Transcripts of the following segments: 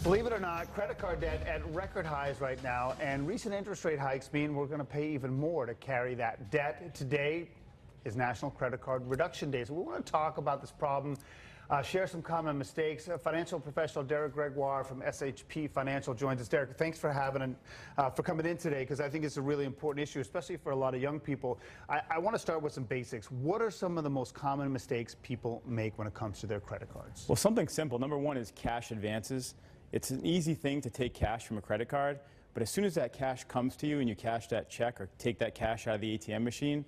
Believe it or not, credit card debt at record highs right now, and recent interest rate hikes mean we're going to pay even more to carry that debt. Today is National Credit Card Reduction Day, so we want to talk about this problem, share some common mistakes. Financial professional Derek Gregoire from SHP Financial joins us. Derek, thanks for coming in today, because I think it's a really important issue, especially for a lot of young people. I want to start with some basics. What are some of the most common mistakes people make when it comes to their credit cards? Well, something simple. Number one is cash advances. It's an easy thing to take cash from a credit card, but as soon as that cash comes to you and you cash that check or take that cash out of the ATM machine,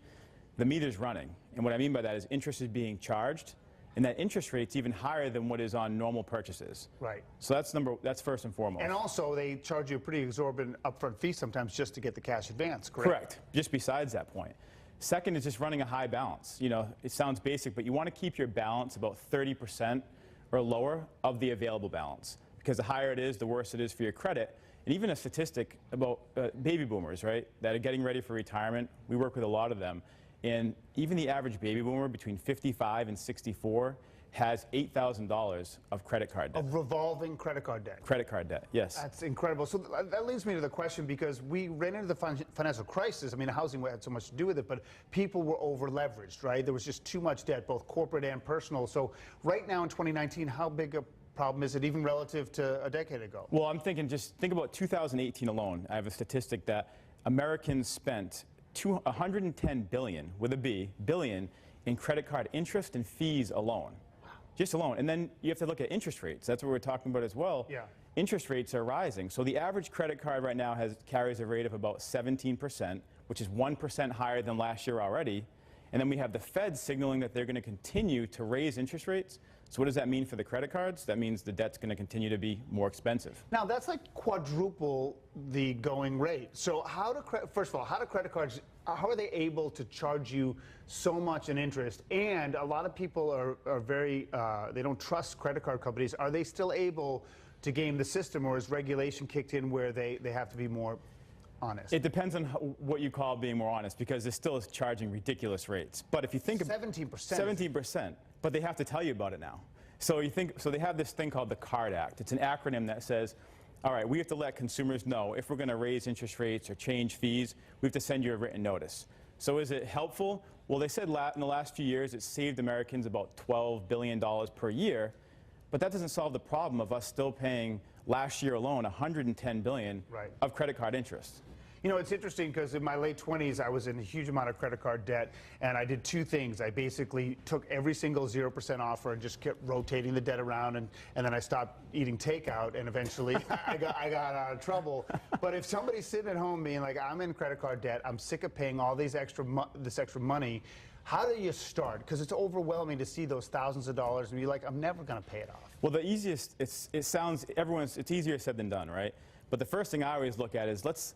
the meter's running. And what I mean by that is interest is being charged, and that interest rate's even higher than what is on normal purchases. Right. So that's first and foremost. And also, they charge you a pretty exorbitant upfront fee sometimes just to get the cash advance, correct? Correct. Just besides that point. Second is just running a high balance. You know, it sounds basic, but you want to keep your balance about 30% or lower of the available balance, because the higher it is, the worse it is for your credit. And even a statistic about baby boomers, right, that are getting ready for retirement. We work with a lot of them. And even the average baby boomer between 55 and 64 has $8,000 of credit card debt. Of revolving credit card debt. Credit card debt, yes. That's incredible. So that leads me to the question, because we ran into the financial crisis. I mean, housing had so much to do with it, but people were over leveraged, right? There was just too much debt, both corporate and personal. So right now in 2019, how big a problem is it, even relative to a decade ago? Well, I'm thinking, just think about 2018 alone. I have a statistic that Americans spent $110 billion, with a B, billion, in credit card interest and fees alone. Just alone. And then you have to look at interest rates. That's what we're talking about as well. Yeah. Interest rates are rising. So the average credit card right now carries a rate of about 17%, which is 1% higher than last year already. And then we have the Fed signaling that they're going to continue to raise interest rates. So what does that mean for the credit cards? That means the debt's going to continue to be more expensive. Now, that's like quadruple the going rate. So first of all, how do credit cards, how are they able to charge you so much in interest? And a lot of people are very, they don't trust credit card companies. Are they still able to game the system, or is regulation kicked in where they have to be more honest? It depends on what you call being more honest, because they're still charging ridiculous rates. But if you think 17%. 17%, but they have to tell you about it now. So they have this thing called the CARD Act. It's an acronym that says, all right, we have to let consumers know if we're going to raise interest rates or change fees, we have to send you a written notice. So is it helpful? Well, they said in the last few years it saved Americans about $12 billion per year, but that doesn't solve the problem of us still paying, last year alone, $110 billion right. of credit card interest. You know, it's interesting, because in my late 20s, I was in a huge amount of credit card debt, and I did two things. I basically took every single 0% offer and just kept rotating the debt around, and then I stopped eating takeout, and eventually I got out of trouble. But if somebody's sitting at home being like, I'm in credit card debt, I'm sick of paying all these this extra money, how do you start? Because it's overwhelming to see those thousands of dollars and be like, I'm never going to pay it off. Well, the easiest, it's easier said than done, right? But the first thing I always look at is let's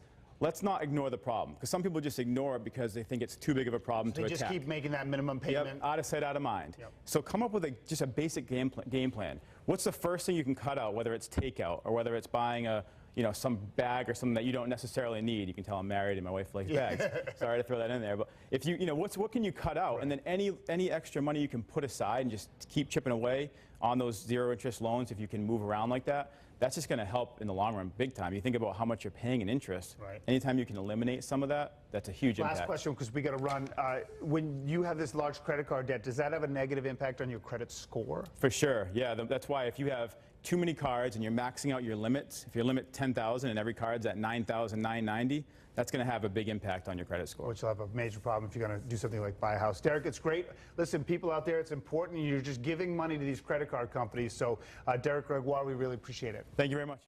not ignore the problem, because some people just ignore it because they think it's too big of a problem to attack. They just keep making that minimum payment. Yep, out of sight, out of mind. Yep. So come up with just a basic game plan. What's the first thing you can cut out, whether it's takeout or whether it's buying some bag or something that you don't necessarily need? You can tell I'm married and my wife likes bags. Sorry to throw that in there, but if what can you cut out? Right. And then any extra money you can put aside and just keep chipping away on those zero interest loans. If you can move around like that, that's just going to help in the long run big time. You think about how much you're paying in interest. Right. Anytime you can eliminate some of that, that's a huge impact. Last question, because we got to run. When you have this large credit card debt, does that have a negative impact on your credit score? For sure, yeah. That's why if you have too many cards and you're maxing out your limits, if your limit 10,000 and every card's at 9,990, that's going to have a big impact on your credit score. Which will have a major problem if you're going to do something like buy a house. Derek, it's great. Listen, people out there, it's important. You're just giving money to these credit card companies. So, Derek Gregoire, we really appreciate it. Thank you very much.